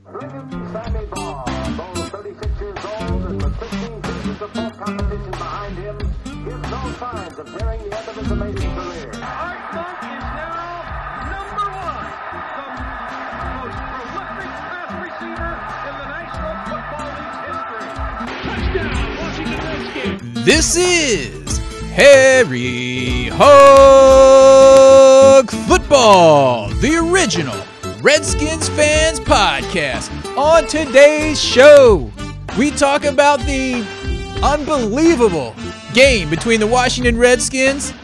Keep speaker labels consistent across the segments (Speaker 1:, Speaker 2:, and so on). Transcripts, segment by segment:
Speaker 1: Sammy Baugh, though 36 years old and with 15 seasons of full competition behind him, gives no signs of nearing the end of his amazing career.
Speaker 2: Art Monk is now number one, the most prolific pass receiver in the National Football League's history. Touchdown, Washington Redskins.
Speaker 3: This is Harry Hog Football, the original Redskins fans podcast. On today's show, we talk about the unbelievable game between the Washington Redskins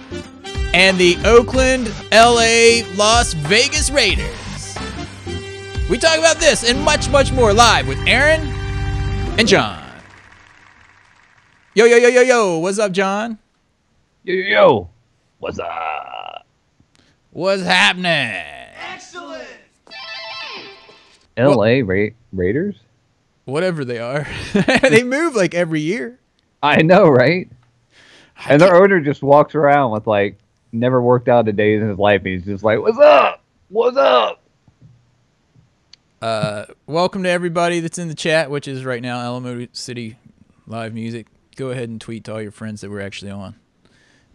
Speaker 3: and the Oakland, LA, Las Vegas Raiders. We talk about this and much, much more live with Aaron and John. Yo, yo, yo, yo, yo. What's up, John?
Speaker 4: Yo, yo, yo. What's up?
Speaker 3: What's happening?
Speaker 2: Excellent.
Speaker 4: L.A. Raiders?
Speaker 3: Whatever they are. They move like every year.
Speaker 4: I know, right? And their owner just walks around with, like, never worked out a day in his life. He's just like, what's up? What's up?
Speaker 3: Welcome to everybody that's in the chat, which is right now Alamo City Live Music. Go ahead and tweet to all your friends that we're actually on.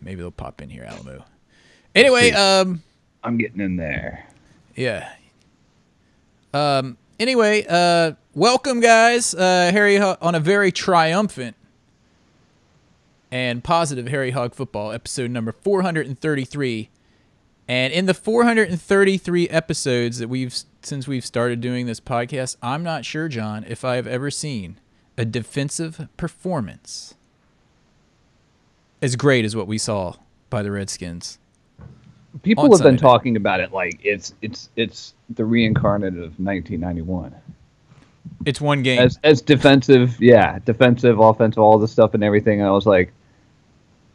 Speaker 3: Maybe they'll pop in here, Alamo. Anyway,
Speaker 4: I'm getting in there.
Speaker 3: Yeah. Anyway, welcome, guys. Harry on a very triumphant and positive Harry Hog Football, episode number 433. And in the 433 episodes that since we've started doing this podcast, I'm not sure, John, if I've ever seen a defensive performance as great as what we saw by the Redskins.
Speaker 4: People have been talking about it like it's the reincarnate of 1991.
Speaker 3: It's one game.
Speaker 4: As defensive, yeah, defensive, offensive, all this stuff and everything. And I was like,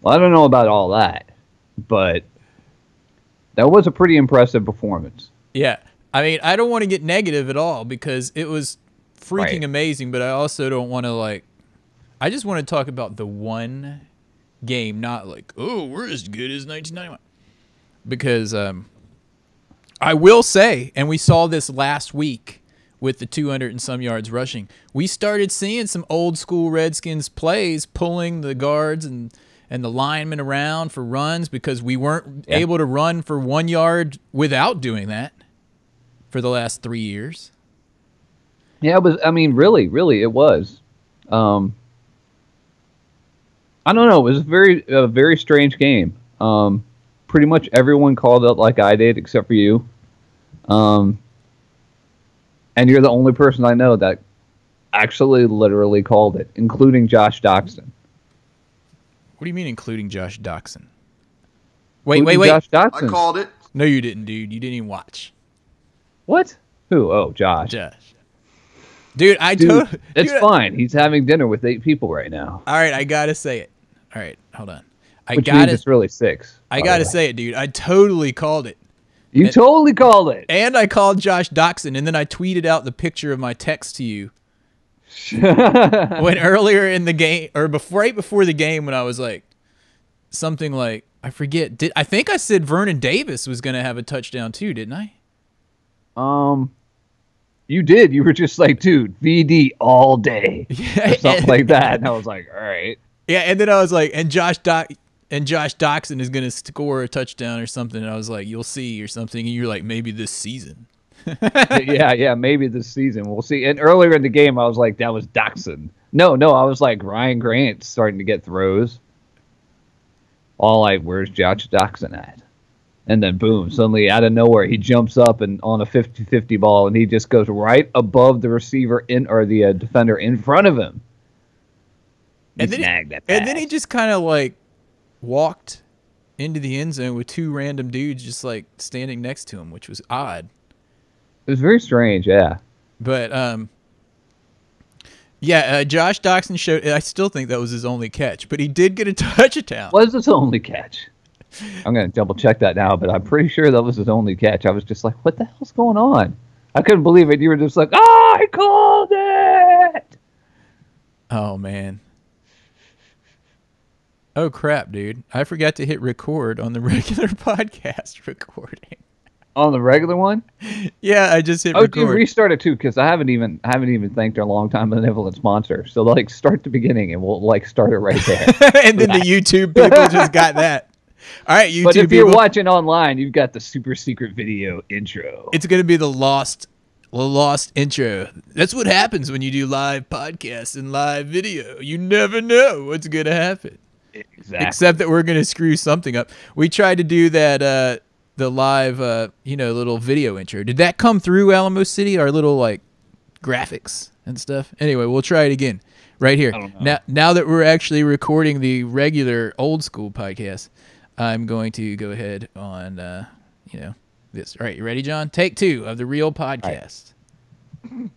Speaker 4: well, I don't know about all that, but that was a pretty impressive performance.
Speaker 3: Yeah. I mean, I don't want to get negative at all because it was freaking amazing, but I also don't want to I just want to talk about the one game, not like, oh, we're as good as 1991. Because I will say, and we saw this last week with the 200 and some yards rushing, we started seeing some old school Redskins plays pulling the guards and the linemen around for runs because we weren't able to run for 1 yard without doing that for the last 3 years.
Speaker 4: Yeah, it was. I mean, really, it was. I don't know. It was a very strange game. Pretty much everyone called it like I did, except for you. And you're the only person I know that actually literally called it, including Josh Doxson.
Speaker 3: What do you mean, including Josh Doxson? Wait.
Speaker 4: Josh Doxson.
Speaker 5: I called it.
Speaker 3: No, you didn't, dude. You didn't even watch.
Speaker 4: What? Who? Oh, Josh.
Speaker 3: Dude,
Speaker 4: it's fine. He's having dinner with 8 people right now.
Speaker 3: All right, I gotta say it. All right, hold on.
Speaker 4: Which means it's really 6.
Speaker 3: I gotta say it, dude. I totally called it.
Speaker 4: You totally called it.
Speaker 3: And I called Josh Doxson, and then I tweeted out the picture of my text to you. When earlier in the game, or right before the game, when I was like, something like, I forget. I think I said Vernon Davis was gonna have a touchdown too, didn't I?
Speaker 4: You did. You were just like, dude, VD all day, or something like that. And I was like, all right.
Speaker 3: Yeah, and then I was like, and Josh Doxson is going to score a touchdown or something. And I was like, you'll see or something. And you're like, maybe this season.
Speaker 4: yeah, maybe this season. We'll see. And earlier in the game, I was like, that was Doxson. No, I was like, Ryan Grant's starting to get throws. All like, where's Josh Doxson at? And then, boom, suddenly out of nowhere, he jumps up and on a 50-50 ball, and he just goes right above the receiver or the defender in front of him.
Speaker 3: And then he just kind of like walked into the end zone with 2 random dudes just like standing next to him, which was odd.
Speaker 4: It was very strange, yeah.
Speaker 3: But Josh Doxson showed. I still think that was his only catch, but he did get a touchdown.
Speaker 4: Was his only catch? I'm gonna double check that now, but I'm pretty sure that was his only catch. I was just like, what the hell's going on? I couldn't believe it. You were just like, I called it.
Speaker 3: Oh man. Oh, crap, dude. I forgot to hit record on the regular podcast recording.
Speaker 4: On the regular one?
Speaker 3: Yeah, I just hit
Speaker 4: Oh,
Speaker 3: record.
Speaker 4: dude, restart it too, because I haven't even thanked our longtime benevolent sponsor. So like, start the beginning, and we'll like start it right there.
Speaker 3: And then the YouTube people just got that. All right, YouTube
Speaker 4: But if
Speaker 3: people.
Speaker 4: you're watching online, you've got the super secret video intro.
Speaker 3: It's going to be the lost intro. That's what happens when you do live podcasts and live video. You never know what's going to happen.
Speaker 4: Exactly.
Speaker 3: Except that we're going to screw something up. We tried to do that, the live, little video intro. Did that come through, Alamo City? Our little, like, graphics and stuff? Anyway, we'll try it again right here.
Speaker 4: I don't know.
Speaker 3: Now that we're actually recording the regular old school podcast, I'm going to go ahead on, this. All right, you ready, John? Take 2 of the real podcast. All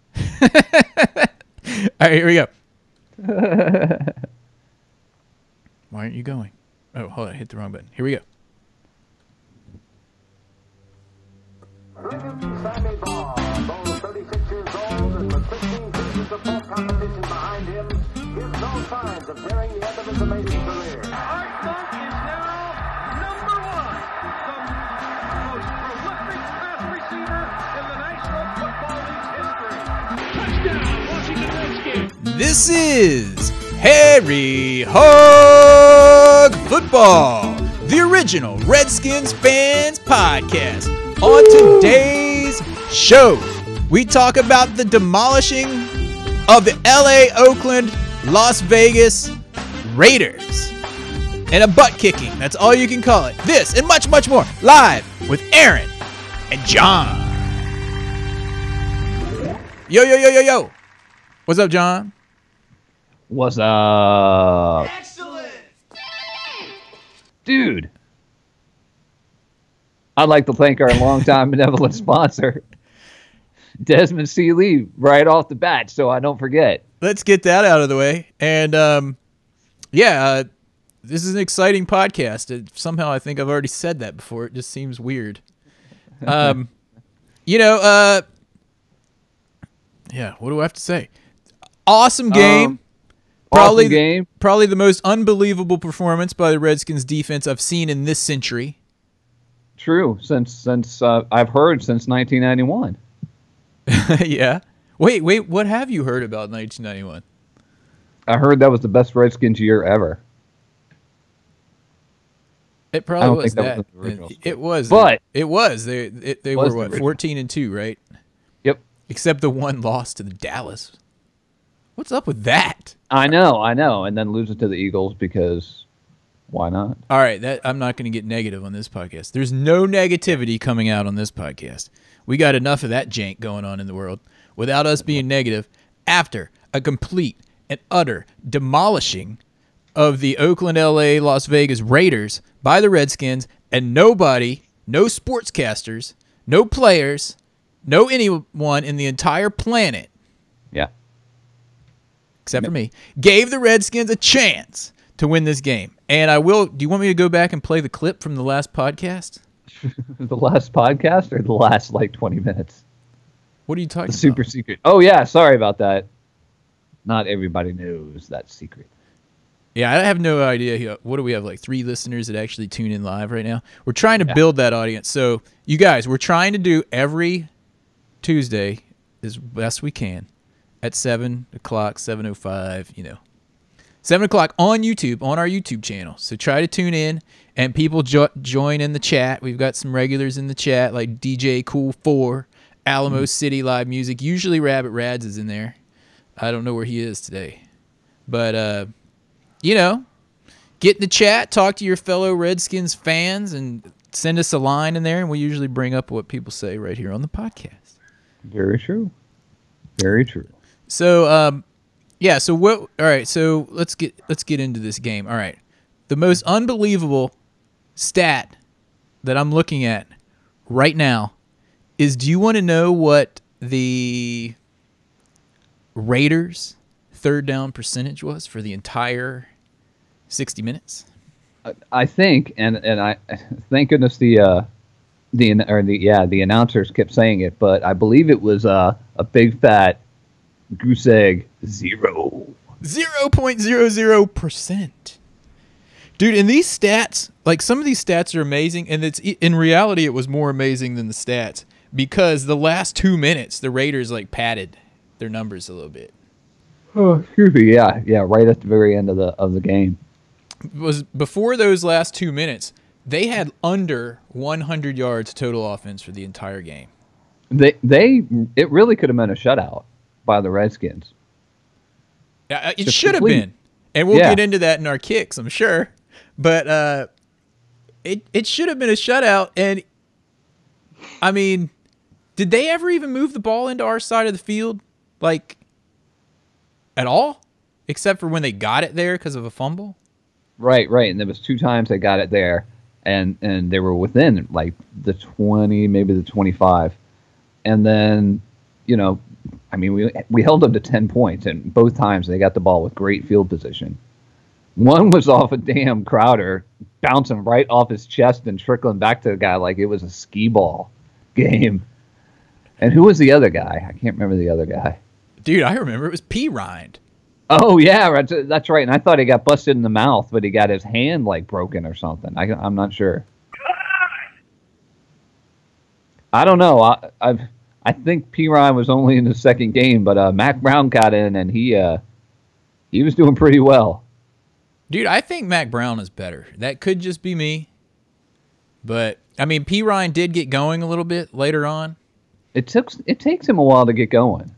Speaker 3: right, here we go. Why aren't you going? Oh, hold on. I hit the wrong button. Here we go.
Speaker 1: Sammy Baugh, though 36 years old and with 15 seasons of full competition behind him, gives no signs of nearing the end of his amazing career.
Speaker 2: Art Monk is now number 1, the most prolific pass receiver in the National Football League's history. Touchdown, Washington Redskins.
Speaker 3: This is Harry Hog Football, the original Redskins fans podcast. On today's show, we talk about the demolishing of the LA, Oakland, Las Vegas Raiders. And a butt kicking. That's all you can call it. This and much, much more. Live with Aaron and John. Yo, yo, yo, yo, yo. What's up, John?
Speaker 4: What's up?
Speaker 2: Excellent.
Speaker 4: Dude. I'd like to thank our longtime benevolent sponsor, Desmond C. Lee, right off the bat, so I don't forget.
Speaker 3: Let's get that out of the way. And, this is an exciting podcast. Somehow I think I've already said that before. It just seems weird. Yeah, what do I have to say? Awesome game.
Speaker 4: Awesome game.
Speaker 3: Probably the most unbelievable performance by the Redskins defense I've seen in this century.
Speaker 4: True, since I've heard since 1991.
Speaker 3: Yeah. Wait, what have you heard about 1991?
Speaker 4: I heard that was the best Redskins year ever.
Speaker 3: It probably
Speaker 4: don't
Speaker 3: was
Speaker 4: think that
Speaker 3: that.
Speaker 4: was the original
Speaker 3: It was.
Speaker 4: But
Speaker 3: it was. They
Speaker 4: was
Speaker 3: were
Speaker 4: the
Speaker 3: what,
Speaker 4: original.
Speaker 3: 14-2, right?
Speaker 4: Yep.
Speaker 3: Except the one loss to the Dallas. What's up with that?
Speaker 4: I know, and then lose it to the Eagles because why not?
Speaker 3: All right, I'm not going to get negative on this podcast. There's no negativity coming out on this podcast. We got enough of that jank going on in the world without us being negative after a complete and utter demolishing of the Oakland, LA, Las Vegas Raiders by the Redskins, and nobody, no sportscasters, no players, no anyone in the entire planet,
Speaker 4: Yeah.
Speaker 3: except for me, gave the Redskins a chance to win this game. And I will. Do you want me to go back and play the clip from the last podcast?
Speaker 4: The last podcast or the last like 20 minutes?
Speaker 3: What are you talking
Speaker 4: The super
Speaker 3: about?
Speaker 4: secret. Oh yeah, sorry about that. Not everybody knows that secret.
Speaker 3: Yeah, I have no idea. What do we have, like 3 listeners that actually tune in live right now? We're trying to build that audience. So, you guys, we're trying to do every Tuesday as best we can at 7 o'clock, 7:05, 7 o'clock on YouTube, on our YouTube channel. So try to tune in, and people join in the chat. We've got some regulars in the chat, like DJ Cool4, Alamo City Live Music. Usually Rabbit Rads is in there. I don't know where he is today. But, get in the chat, talk to your fellow Redskins fans, and send us a line in there, and we usually bring up what people say right here on the podcast.
Speaker 4: Very true. Very true.
Speaker 3: So, so what? All right, so let's get into this game. All right, the most unbelievable stat that I'm looking at right now is: do you want to know what the Raiders' third down percentage was for the entire 60 minutes?
Speaker 4: I think, and I thank goodness the announcers kept saying it, but I believe it was a big fat goose egg 0.
Speaker 3: 0.00%. Dude, and these stats, like some of these stats are amazing, and it's in reality it was more amazing than the stats because the last 2 minutes the Raiders like padded their numbers a little bit.
Speaker 4: Oh, excuse me. Yeah, right at the very end of the game.
Speaker 3: Was before those last 2 minutes, they had under 100 yards total offense for the entire game.
Speaker 4: It really could have been a shutout by the Redskins.
Speaker 3: It should have been, and we'll get into that in our kicks, I'm sure. But it should have been a shutout, and I mean, did they ever even move the ball into our side of the field, like at all, except for when they got it there because of a fumble?
Speaker 4: Right, and there was 2 times they got it there, and they were within like the 20, maybe the 25, and then I mean we held them to 10 points, and both times they got the ball with great field position. One was off a damn Crowder, bouncing right off his chest and trickling back to the guy like it was a skee ball game. And who was the other guy? I can't remember the other guy.
Speaker 3: Dude, I remember it was P. Rind.
Speaker 4: Oh, yeah, that's right. And I thought he got busted in the mouth, but he got his hand like broken or something. I'm not sure. I don't know. I think P. Ryan was only in the second game, but Mac Brown got in, and he was doing pretty well.
Speaker 3: Dude, I think Mac Brown is better. That could just be me. But, I mean, P. Ryan did get going a little bit later on.
Speaker 4: It takes him a while to get going.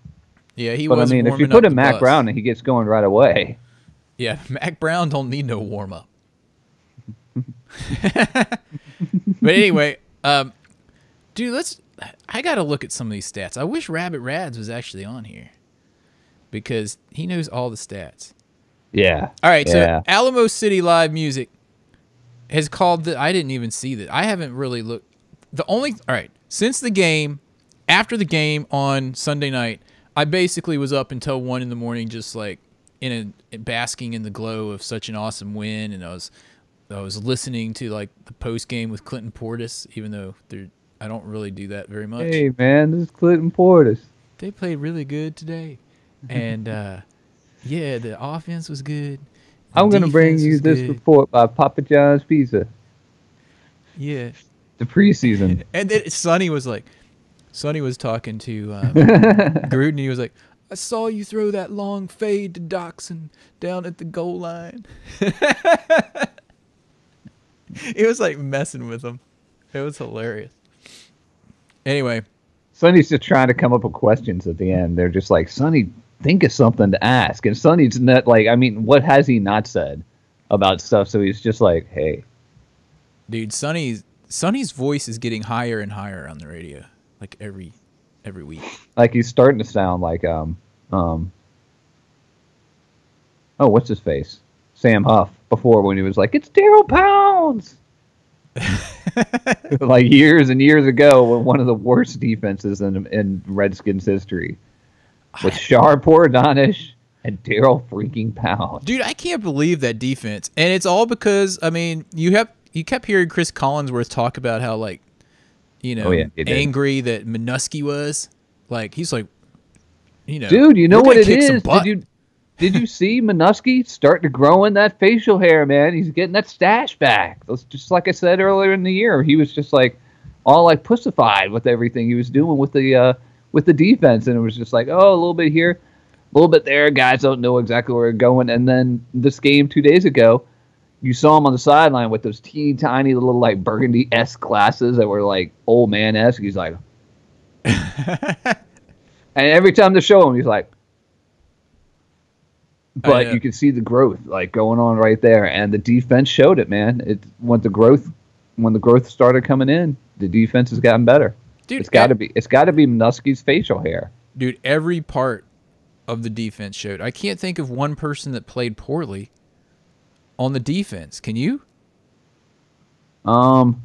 Speaker 3: Yeah, he
Speaker 4: was.
Speaker 3: But, I mean,
Speaker 4: if you put in Mac Brown, he gets going right away.
Speaker 3: Yeah, Mac Brown don't need no warm-up. But anyway, dude, I got to look at some of these stats. I wish Rabbit Rads was actually on here because he knows all the stats.
Speaker 4: Yeah.
Speaker 3: All right, so Alamo City Live Music has called I didn't even see that. I haven't really looked. All right, since the game, after the game on Sunday night, I basically was up until 1 a.m. just like basking in the glow of such an awesome win, and I was listening to like the post game with Clinton Portis, even though I don't really do that very much.
Speaker 4: Hey man, this is Clinton Portis.
Speaker 3: They played really good today, and yeah, the offense was good.
Speaker 4: I'm gonna bring you this report by Papa John's Pizza.
Speaker 3: Yeah,
Speaker 4: the preseason.
Speaker 3: And then Sonny was talking to Gruden. He was like, I saw you throw that long fade to Doxson down at the goal line. It was like messing with him. It was hilarious. Anyway.
Speaker 4: Sonny's just trying to come up with questions at the end. They're just like, Sonny, think of something to ask. And Sonny's not like, I mean, what has he not said about stuff? So he's just like, hey.
Speaker 3: Dude, Sonny's voice is getting higher and higher on the radio. Like every week. Like
Speaker 4: he's starting to sound like what's his face? Sam Huff before when he was like, it's Daryl Pounds. Like years and years ago when one of the worst defenses in Redskins history. With Shar Portanish and Daryl freaking Pounds.
Speaker 3: Dude, I can't believe that defense. And it's all because, I mean, you kept hearing Chris Collinsworth talk about how like angry that Minuski was. Like, he's like,
Speaker 4: dude, you know what it is? Did you see Minuski start to grow in that facial hair, man? He's getting that stash back. That's just like I said earlier in the year. He was just like all like pussified with everything he was doing with the defense, and it was just like, oh, a little bit here, a little bit there. Guys don't know exactly where they're going. And then this game 2 days ago, you saw him on the sideline with those teeny tiny little like burgundy-esque glasses that were like old man-esque. He's like, and every time they show him, he's like, but you can see the growth like going on right there, and the defense showed it, man. When the growth started coming in, the defense has gotten better. Dude, it's got to be Minuski's facial hair. Dude,
Speaker 3: every part of the defense showed. I can't think of one person that played poorly on the defense. Can you?
Speaker 4: No.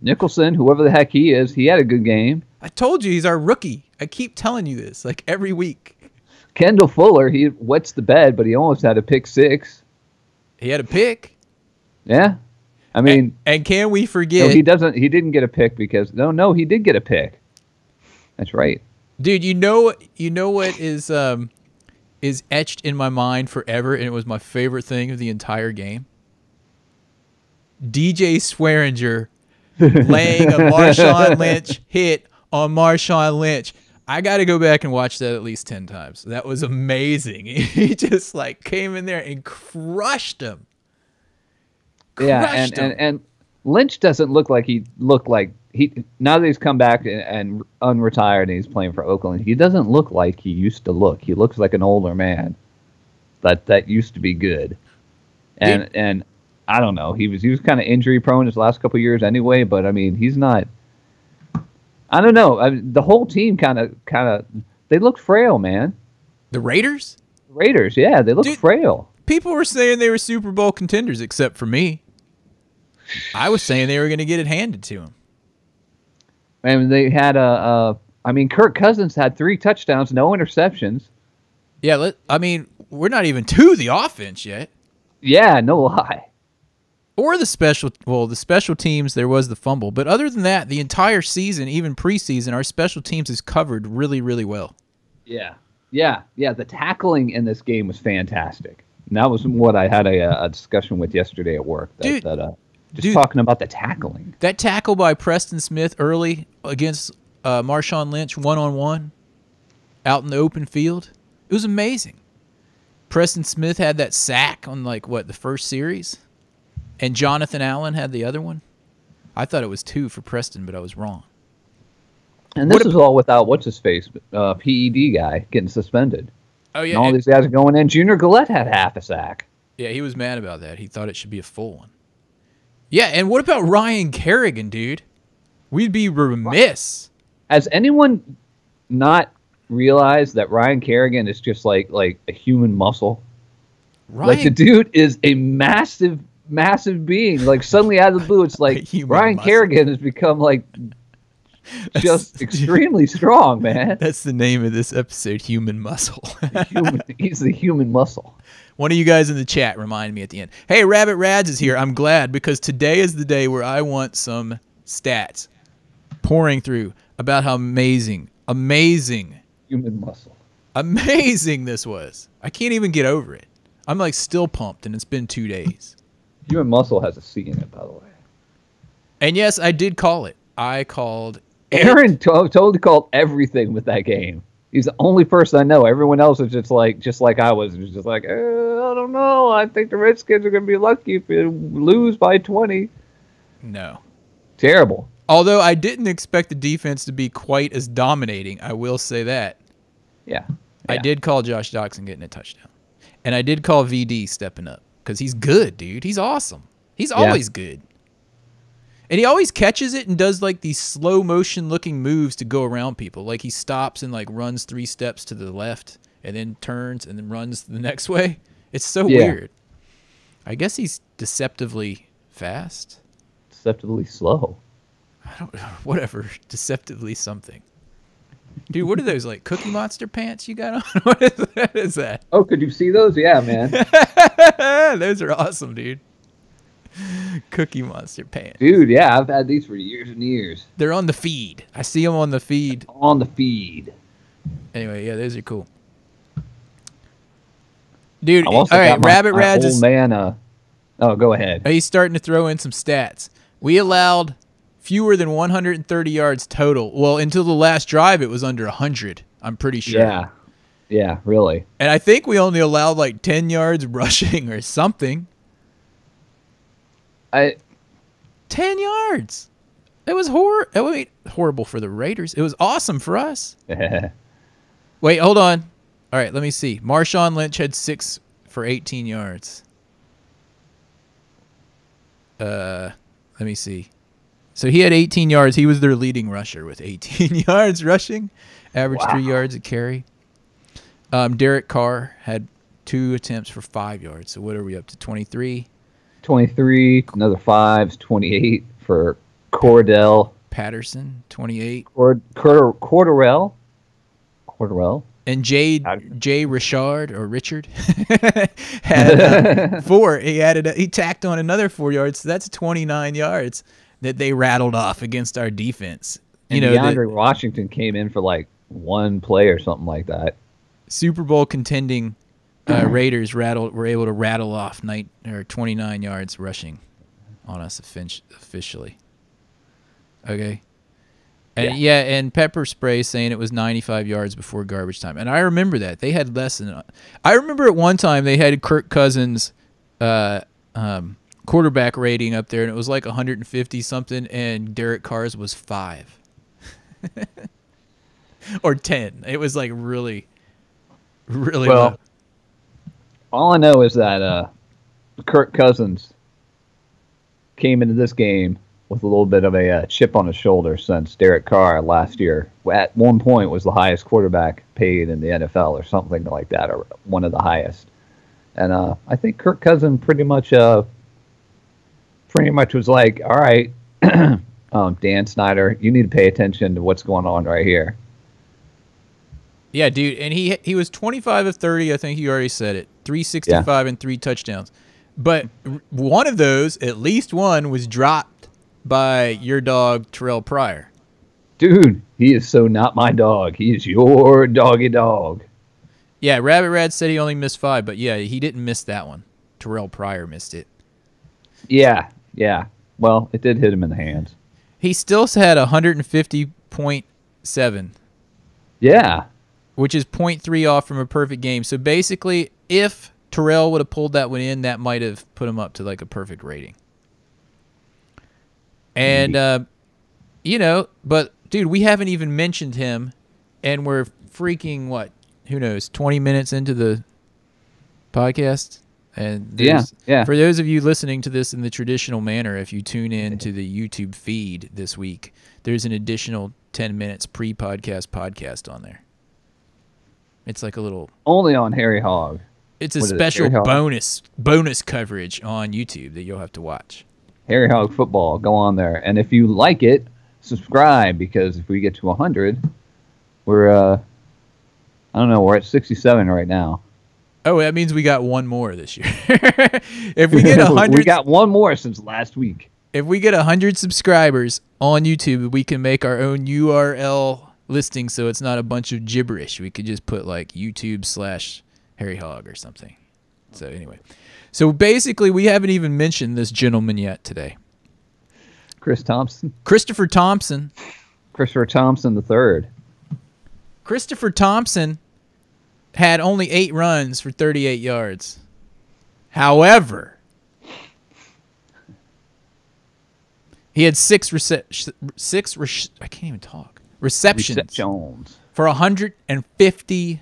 Speaker 4: Nicholson, whoever the heck he is, he had a good game.
Speaker 3: I told you he's our rookie. I keep telling you this like every week.
Speaker 4: Kendall Fuller, he wets the bed, but he almost had a pick six.
Speaker 3: He had a pick?
Speaker 4: Yeah. I mean,
Speaker 3: and can we forget?
Speaker 4: No, he didn't get a pick because he did get a pick. That's right.
Speaker 3: Dude, you know what is etched in my mind forever, and it was my favorite thing of the entire game? DJ Swearinger laying a Marshawn Lynch hit on Marshawn Lynch. I got to go back and watch that at least 10 times. That was amazing. He just like came in there and crushed him.
Speaker 4: And Lynch doesn't look like he now that he's come back and unretired and he's playing for Oakland, he doesn't look like he used to look. He looks like an older man that used to be good. And I don't know. He was kind of injury prone his last couple of years anyway, but I mean, he's not. I don't know. The whole team kind of they look frail, man.
Speaker 3: The Raiders?
Speaker 4: Raiders, yeah, they look frail.
Speaker 3: People were saying they were Super Bowl contenders, except for me. I was saying they were going to get it handed to them.
Speaker 4: And they had Kirk Cousins had 3 touchdowns, no interceptions.
Speaker 3: Yeah, we're not even to the offense yet.
Speaker 4: Yeah, no lie.
Speaker 3: Or the special teams, there was the fumble. But other than that, the entire season, even preseason, our special teams is covered really, really well.
Speaker 4: Yeah. The tackling in this game was fantastic. And that was what I had a discussion with yesterday at work. Talking about the tackling.
Speaker 3: That tackle by Preston Smith early against Marshawn Lynch, one-on-one, out in the open field, it was amazing. Preston Smith had that sack on the first series, and Jonathan Allen had the other one. I thought it was 2 for Preston, but I was wrong.
Speaker 4: And this is all without what's-his-face, PED guy, getting suspended.
Speaker 3: Oh, yeah.
Speaker 4: And all these guys are going in. Junior Gillette had half a sack.
Speaker 3: Yeah, he was mad about that. He thought it should be a full one. Yeah, and what about Ryan Kerrigan, dude? We'd be remiss.
Speaker 4: Has anyone not realized that Ryan Kerrigan is just like a human muscle? Like, the dude is a massive being. Like, suddenly out of the blue, it's like Ryan Kerrigan has become just extremely strong, man.
Speaker 3: That's the name of this episode, Human Muscle.
Speaker 4: He's the human muscle.
Speaker 3: One of you guys in the chat remind me at the end. Hey, Rabbit Rads is here. I'm glad, because today is the day where I want some stats pouring through about how amazing
Speaker 4: human muscle,
Speaker 3: amazing this was. I can't even get over it. I'm still pumped, and it's been 2 days.
Speaker 4: Human muscle has a C in it, by the way. And
Speaker 3: yes, I did call it. I called.
Speaker 4: Aaron totally called everything with that game. He's the only person I know. Everyone else is just like I was. It was just like, I don't know. I think the Redskins are going to be lucky if they lose by 20.
Speaker 3: No.
Speaker 4: Terrible.
Speaker 3: Although I didn't expect the defense to be quite as dominating. I will say that.
Speaker 4: Yeah.
Speaker 3: I did call Josh Doxson getting a touchdown. And I did call VD stepping up. Because he's good, dude. He's awesome. He's always good. And he always catches it and does these slow motion looking moves to go around people. Like he stops and runs 3 steps to the left and then turns and then runs the next way. It's so weird. I guess he's deceptively fast.
Speaker 4: Deceptively slow.
Speaker 3: I don't know. Whatever. Deceptively something. Dude, what are those, Cookie Monster pants you got on? What is that?
Speaker 4: Oh, could you see those? Yeah, man.
Speaker 3: Those are awesome, dude. Cookie Monster pants.
Speaker 4: Dude, yeah, I've had these for years and years.
Speaker 3: They're on the feed. I see them on the feed.
Speaker 4: On the feed.
Speaker 3: Anyway, yeah, those are cool. Dude, all right, Rabbit Rads is...
Speaker 4: Oh, go ahead.
Speaker 3: He's starting to throw in some stats. We allowed fewer than 130 yards total. Well, until the last drive, it was under 100, I'm pretty sure.
Speaker 4: Yeah, really.
Speaker 3: And I think we only allowed 10 yards rushing or something. 10 yards. It was horrible for the Raiders. It was awesome for us. Wait, hold on. All right, let me see. Marshawn Lynch had 6 for 18 yards. Let me see. So he had 18 yards. He was their leading rusher with 18 yards rushing, average 3 yards a carry. Derek Carr had 2 attempts for 5 yards. So what are we up to? 23.
Speaker 4: 23, another 5s, 28 for Cordell
Speaker 3: Patterson, 28.
Speaker 4: Corderell.
Speaker 3: And Jay Richard had 4. He tacked on another 4 yards. So that's 29 yards that they rattled off against our defense.
Speaker 4: And DeAndre Washington came in for 1 play or something like that.
Speaker 3: Super Bowl contending Raiders were able to rattle off 29 yards rushing. on us officially. Okay. And and Pepper Spray saying it was 95 yards before garbage time. And I remember that. They had less than... I remember at one time they had Kirk Cousins' quarterback rating up there, and it was like 150-something, and Derek Carr's was 5. Or 10. It was like really, really low.
Speaker 4: All I know is that Kirk Cousins came into this game with a little bit of a chip on his shoulder since Derek Carr last year, at one point, was the highest quarterback paid in the NFL or something like that, or one of the highest. And I think Kirk Cousins pretty much was like, all right, Dan Snyder, you need to pay attention to what's going on right here.
Speaker 3: Yeah, dude, and he was 25 of 30, I think you already said it, 365 and 3 touchdowns. But one of those, at least one, was dropped by your dog, Terrell Pryor.
Speaker 4: Dude, he is so not my dog. He is your doggy dog.
Speaker 3: Yeah, Rabbit Rad said he only missed 5, but yeah, he didn't miss that one. Terrell Pryor missed it.
Speaker 4: Yeah. Well, it did hit him in the hands.
Speaker 3: He still had 150.7.
Speaker 4: Yeah.
Speaker 3: Which is 0.3 off from a perfect game. So basically, if Terrell would have pulled that one in, that might have put him up to like a perfect rating. And, but, dude, we haven't even mentioned him, and we're freaking, who knows, 20 minutes into the podcast? And for those of you listening to this in the traditional manner, if you tune in to the YouTube feed this week, there's an additional 10 minutes podcast on there. It's like a little...
Speaker 4: Only on Harry Hog.
Speaker 3: It's a special bonus coverage on YouTube that you'll have to watch.
Speaker 4: Harry Hog Football. Go on there. And if you like it, subscribe, because if we get to 100, we're, we're at 67 right now.
Speaker 3: Oh, that means we got one more this year. If we get 100...
Speaker 4: we got one more since last week.
Speaker 3: If we get 100 subscribers on YouTube, we can make our own URL listing so it's not a bunch of gibberish. We could just put like YouTube/Harry Hog or something. So anyway. So basically, we haven't even mentioned this gentleman yet today. Christopher Thompson III. Christopher Thompson had only 8 runs for 38 yards. However, he had 6 receptions for 150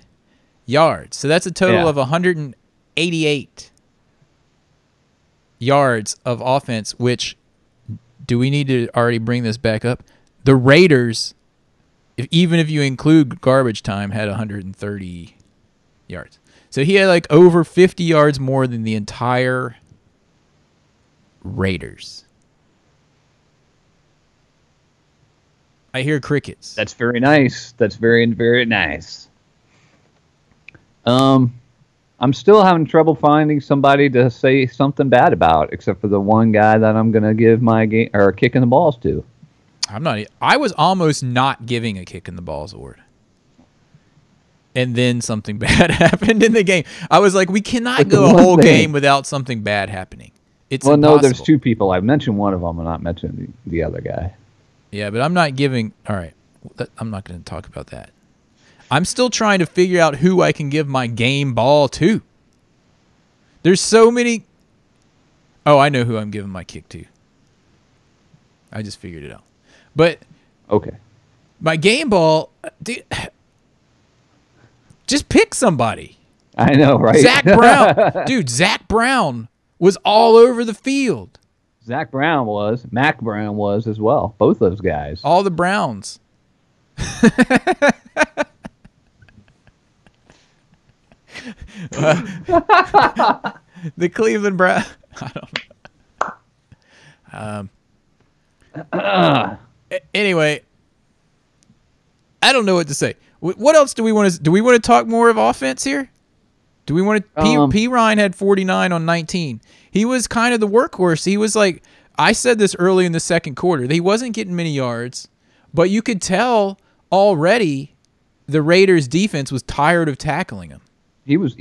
Speaker 3: yards. So that's a total of 188 yards of offense, which, do we need to already bring this back up? The Raiders, even if you include garbage time, had 130 yards. So he had like over 50 yards more than the entire Raiders. I hear crickets.
Speaker 4: That's very nice. That's very, very nice. I'm still having trouble finding somebody to say something bad about, except for the one guy that I'm going to give my kick in the balls to.
Speaker 3: I was almost not giving a kick in the balls award. And then something bad happened in the game. I was like, we cannot go a whole game without something bad happening. It's impossible.
Speaker 4: No, there's 2 people. I mentioned one of them and not mentioned the other guy.
Speaker 3: Yeah, but I'm not giving... All right, I'm not going to talk about that. I'm still trying to figure out who I can give my game ball to. There's so many... Oh, I know who I'm giving my kick to. I just figured it out. But...
Speaker 4: Okay.
Speaker 3: My game ball... Dude, just pick somebody.
Speaker 4: I know, right?
Speaker 3: Zach Brown. Dude, Zach Brown was all over the field.
Speaker 4: Zach Brown was. Mac Brown was as well. Both those guys.
Speaker 3: All the Browns. The Cleveland Browns. I don't know. Anyway, I don't know what to say. What else do we want to? Do we want to talk more of offense here? Do we want to? P. Ryan had 49 on 19. He was kind of the workhorse. He was like, I said this early in the second quarter. He wasn't getting many yards, but you could tell already the Raiders' defense was tired of tackling him.
Speaker 4: He was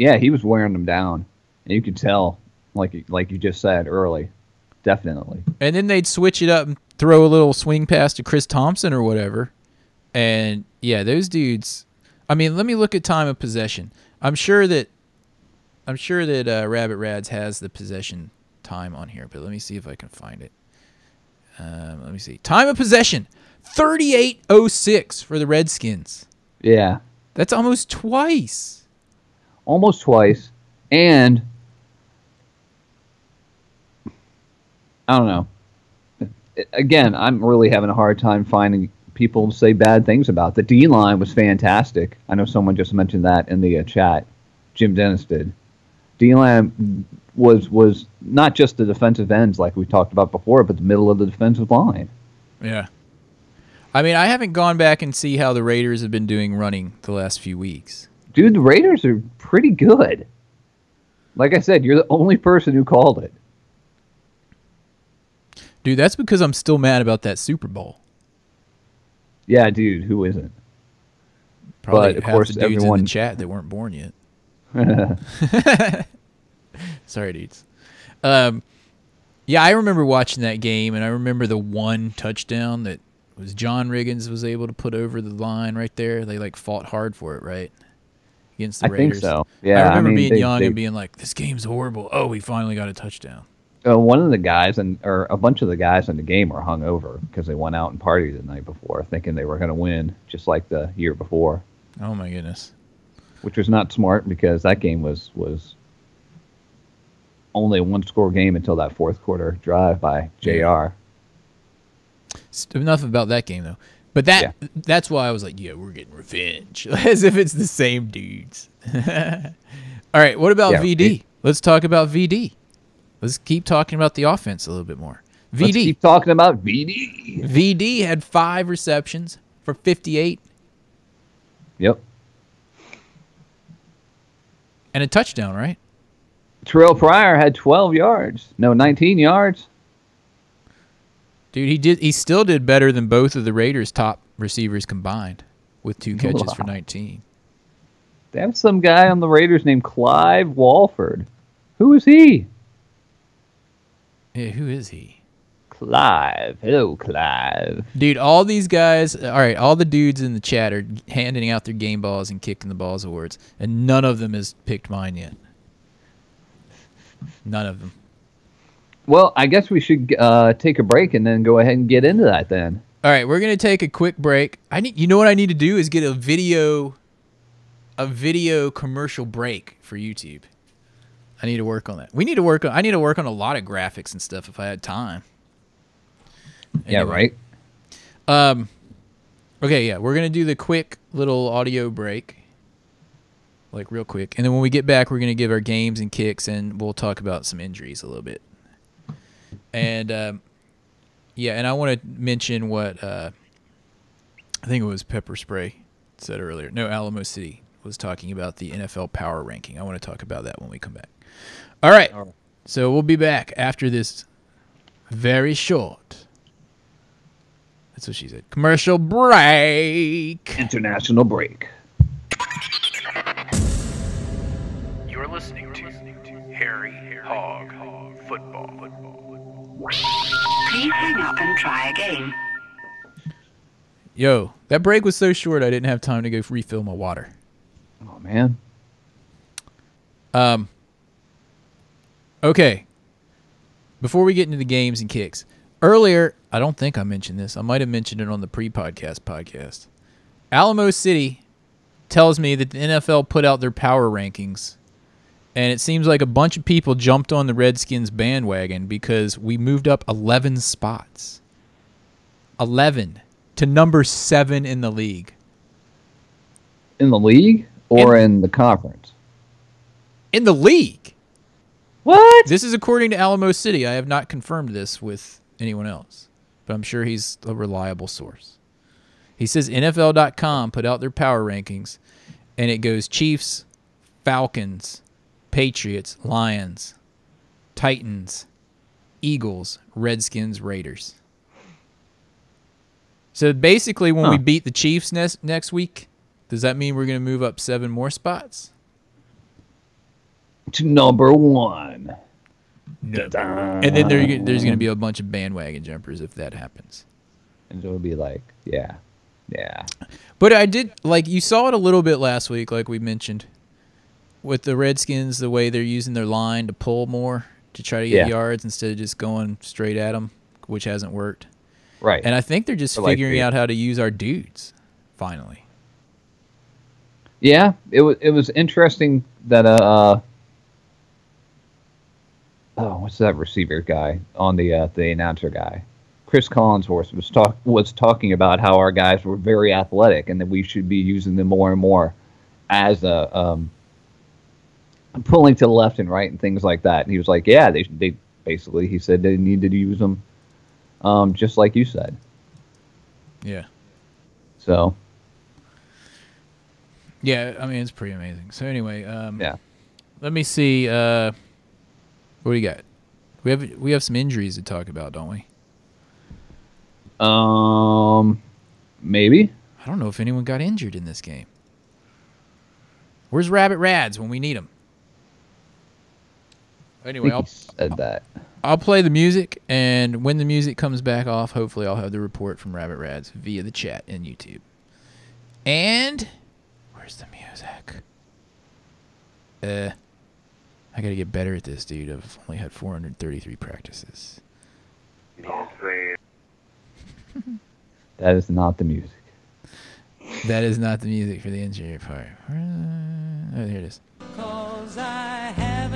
Speaker 4: wearing them down. And you could tell, like you just said early. definitely.
Speaker 3: And then they'd switch it up and throw a little swing pass to Chris Thompson or whatever. And, yeah, those dudes... I mean, let me look at time of possession. I'm sure that Rabbit Rads has the possession time on here, but let me see if I can find it. Let me see. Time of possession, 38:06 for the Redskins.
Speaker 4: Yeah.
Speaker 3: That's almost twice.
Speaker 4: Almost twice. And I don't know. Again, I'm really having a hard time finding people to say bad things about. The D-line was fantastic. I know someone just mentioned that in the chat. Jim Dennis did. D-line was not just the defensive ends like we talked about before, but the middle of the defensive line.
Speaker 3: Yeah. I mean, I haven't gone back and see how the Raiders have been doing running the last few weeks.
Speaker 4: Dude, the Raiders are pretty good. Like I said, you're the only person who called it.
Speaker 3: Dude, that's because I'm still mad about that Super Bowl.
Speaker 4: Yeah, dude, who isn't?
Speaker 3: Probably
Speaker 4: but of
Speaker 3: half
Speaker 4: course,
Speaker 3: the dudes
Speaker 4: everyone
Speaker 3: in the chat that weren't born yet. Sorry, dudes. Yeah, I remember watching that game, and I remember the one touchdown that was John Riggins was able to put over the line right there. They fought hard for it, right? Against the Raiders.
Speaker 4: I think so. Yeah,
Speaker 3: I remember being young and being like, "This game's horrible." Oh, we finally got a touchdown.
Speaker 4: One of the guys or a bunch of the guys in the game were hungover because they went out and partied the night before, thinking they were going to win, just like the year before.
Speaker 3: Oh my goodness.
Speaker 4: Which was not smart because that game was only a one-score game until that fourth quarter drive by JR.
Speaker 3: Enough about that game, though. But that's why I was like, yeah, we're getting revenge. As if it's the same dudes. All right, what about VD? Let's talk about VD. Let's keep talking about the offense a little bit more. VD.
Speaker 4: Let's keep talking about VD.
Speaker 3: VD had 5 receptions for 58.
Speaker 4: Yep.
Speaker 3: And a touchdown, right?
Speaker 4: Terrell Pryor had 12 yards. No, 19 yards.
Speaker 3: Dude, he still did better than both of the Raiders' top receivers combined with 2 catches for 19.
Speaker 4: They have some guy on the Raiders named Clive Walford. Who is he?
Speaker 3: Yeah, who is he?
Speaker 4: Clive. Hello, Clive.
Speaker 3: Dude, all these guys, all right, all the dudes in the chat are handing out their game balls and kicking the balls awards, and none of them has picked mine yet. None of them.
Speaker 4: Well, I guess we should take a break and then go ahead and get into that then.
Speaker 3: All right, we're gonna take a quick break. You know what I need to do is get a video commercial break for YouTube. I need to work on that. I need to work on a lot of graphics and stuff if I had time.
Speaker 4: Anyway.
Speaker 3: Yeah, right. Okay, yeah, we're gonna do the quick little audio break, real quick, and then when we get back, we're gonna give our games and kicks, and we'll talk about some injuries a little bit. And yeah, and I want to mention what I think it was Pepper Spray said earlier. No, Alamo City was talking about the NFL power ranking. I want to talk about that when we come back. All right. So we'll be back after this very short. That's what she said. Commercial break.
Speaker 4: International break.
Speaker 5: You're listening to Harry Hog Football.
Speaker 6: Please hang up and try again.
Speaker 3: Yo, that break was so short I didn't have time to go refill my water.
Speaker 4: Oh, man.
Speaker 3: Okay. Before we get into the games and kicks, earlier, I don't think I mentioned this. I might have mentioned it on the podcast. Alamo City tells me that the NFL put out their power rankings, and it seems like a bunch of people jumped on the Redskins bandwagon because we moved up 11 spots. 11 to number 7 in the league.
Speaker 4: In the league or in the conference?
Speaker 3: In the league.
Speaker 4: What?
Speaker 3: This is according to Alamo City. I have not confirmed this with anyone else, but I'm sure he's a reliable source. He says NFL.com put out their power rankings, and it goes Chiefs, Falcons, Patriots, Lions, Titans, Eagles, Redskins, Raiders. So basically when we beat the Chiefs next week, does that mean we're going to move up 7 more spots?
Speaker 4: To number 1.
Speaker 3: And then there's going to be a bunch of bandwagon jumpers if that happens.
Speaker 4: And it'll be like, yeah.
Speaker 3: But I did, like, you saw it a little bit last week, like we mentioned, with the Redskins, the way they're using their line to pull more to try to get yards instead of just going straight at them, which hasn't worked.
Speaker 4: Right.
Speaker 3: And I think they're just figuring out how to use our dudes, finally.
Speaker 4: Yeah, it was interesting that what's that receiver guy on the announcer guy, Chris Collinsworth was talking about how our guys were very athletic and that we should be using them more and more as a pulling to the left and right and things like that. And he was like, yeah, they basically, he said they needed to use them just like you said.
Speaker 3: Yeah.
Speaker 4: So.
Speaker 3: Yeah, I mean, it's pretty amazing. So anyway,
Speaker 4: yeah.
Speaker 3: Let me see. What do you got? We have some injuries to talk about, don't we?
Speaker 4: Maybe.
Speaker 3: I don't know if anyone got injured in this game. Where's Rabbit Rads when we need them? Anyway, I'll play the music, and when the music comes back off, hopefully I'll have the report from Rabbit Rads via the chat in YouTube. And where's the music? I gotta get better at this, dude. I've only had 433 practices.
Speaker 4: That is not the music.
Speaker 3: That is not the music for the injury part. Oh, here it is.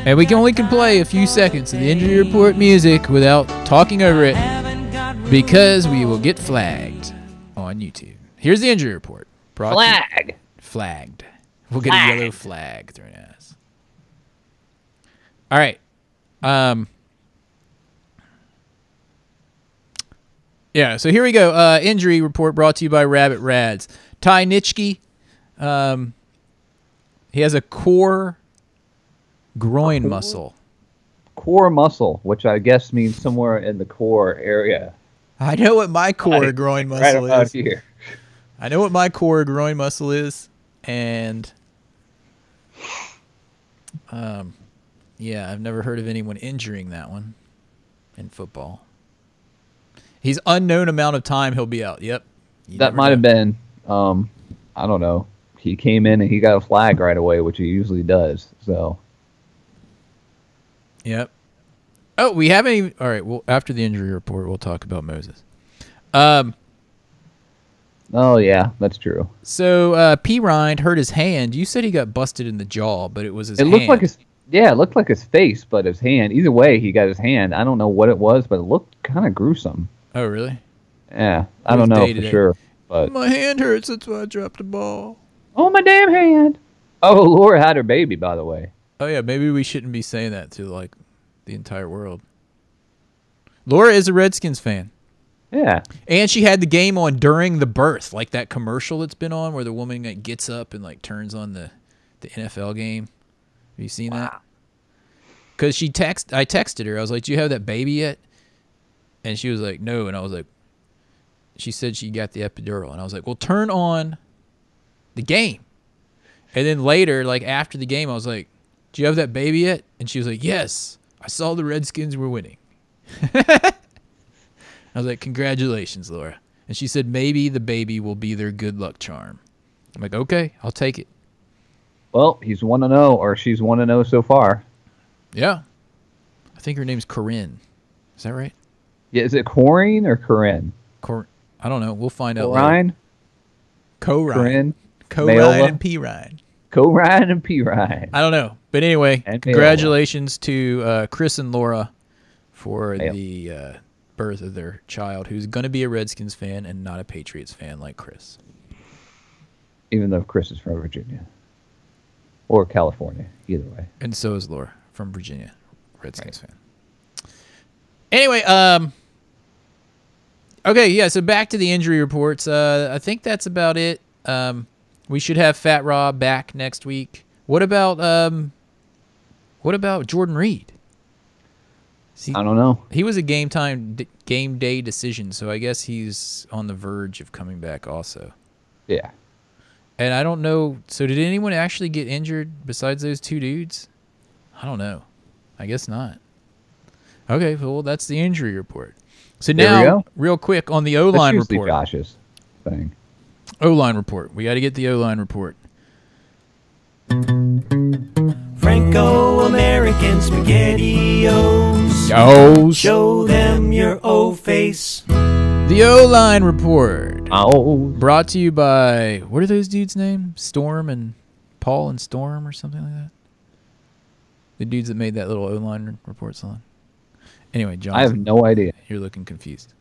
Speaker 3: And we can only play a few seconds of the injury report music without talking over it because we will get flagged on YouTube. Here's the injury report. Flagged. We'll get a yellow flag thrown at us. All right. Yeah, so here we go. Injury report brought to you by Rabbit Rads. Ty Nitschke, he has a core groin muscle.
Speaker 4: Core muscle, which I guess means somewhere in the core area.
Speaker 3: I know what my core groin muscle
Speaker 4: right about
Speaker 3: is.
Speaker 4: Here.
Speaker 3: I know what my core groin muscle is, and yeah, I've never heard of anyone injuring that one in football. He's unknown amount of time he'll be out. Yep.
Speaker 4: That might have been, I don't know. He came in and he got a flag right away, which he usually does. So.
Speaker 3: Yep. Oh, we haven't even. All right. Well, after the injury report, we'll talk about Moses.
Speaker 4: Oh yeah, that's true.
Speaker 3: So P. Rind hurt his hand. You said he got busted in the jaw, but it was his hand.
Speaker 4: It looked like his face, but his hand. Either way, he got his hand. I don't know what it was, but it looked kind of gruesome.
Speaker 3: Oh really?
Speaker 4: Yeah, I don't know for sure. But
Speaker 3: my hand hurts. That's why I dropped the ball.
Speaker 4: Oh, my damn hand. Oh, Laura had her baby, by the way.
Speaker 3: Oh yeah, maybe we shouldn't be saying that to like the entire world. Laura is a Redskins fan.
Speaker 4: Yeah. And
Speaker 3: she had the game on during the birth, like that commercial that's been on where the woman like, gets up and like turns on the NFL game. Have you seen that? Because I texted her. I was like, "Do you have that baby yet?" And she was like, "No." And I was like, she said she got the epidural. And I was like, "Well, turn on the game." And then later, like after the game, I was like, "Do you have that baby yet?" And she was like, "Yes. I saw the Redskins were winning." I was like, "Congratulations, Laura." And she said, "Maybe the baby will be their good luck charm." I'm like, "Okay, I'll take it."
Speaker 4: Well, he's 1-0, or she's 1-0 so far.
Speaker 3: Yeah. I think her name's Corinne. Is that right?
Speaker 4: Yeah, is it Corinne or Corinne?
Speaker 3: I don't know. We'll find out
Speaker 4: later.
Speaker 3: Corinne. Co-Ryan and P. Ryan.
Speaker 4: Co-Ryan and P. Ryan.
Speaker 3: I don't know. But anyway, congratulations to Chris and Laura for the birth of their child, who's going to be a Redskins fan and not a Patriots fan like Chris.
Speaker 4: Even though Chris is from Virginia. Or California, either way.
Speaker 3: And so is Laura from Virginia, Redskins fan. Anyway, okay, yeah, so back to the injury reports. I think that's about it. We should have Fat Rob back next week. What about Jordan Reed?
Speaker 4: I don't know.
Speaker 3: He was a game day decision, so I guess he's on the verge of coming back also.
Speaker 4: Yeah.
Speaker 3: And I don't know. So did anyone actually get injured besides those two dudes? I don't know. I guess not. Okay, well, that's the injury report. So
Speaker 4: There we
Speaker 3: now,
Speaker 4: go.
Speaker 3: real quick on the
Speaker 4: That's
Speaker 3: O-line
Speaker 4: usually
Speaker 3: report.
Speaker 4: Josh's thing.
Speaker 3: O-line report. We got to get the O-line report.
Speaker 7: Franco-American SpaghettiOs.
Speaker 3: Yo.
Speaker 7: Show them your O-face.
Speaker 3: The O-line report.
Speaker 4: Oh,
Speaker 3: Brought to you by, what are those dudes' names? Storm and Paul and Storm or something like that? The dudes that made that little O-line report song. Anyway, John,
Speaker 4: I have no idea.
Speaker 3: you're looking confused.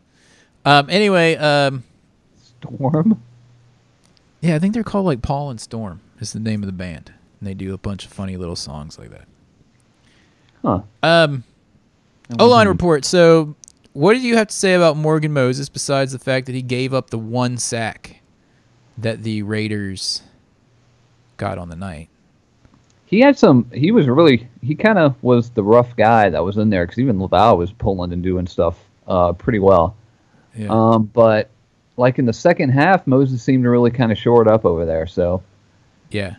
Speaker 3: Anyway,
Speaker 4: Storm?
Speaker 3: yeah, I think they're called like Paul and Storm is the name of the band. And they do a bunch of funny little songs like that.
Speaker 4: Huh.
Speaker 3: O-line report. So, what did you have to say about Morgan Moses besides the fact that he gave up the one sack that the Raiders got on the night?
Speaker 4: He kind of was the rough guy that was in there because even Laval was pulling and doing stuff pretty well.
Speaker 3: Yeah.
Speaker 4: But like in the second half, Moses seemed to really kind of shore it up over there. So
Speaker 3: Yeah.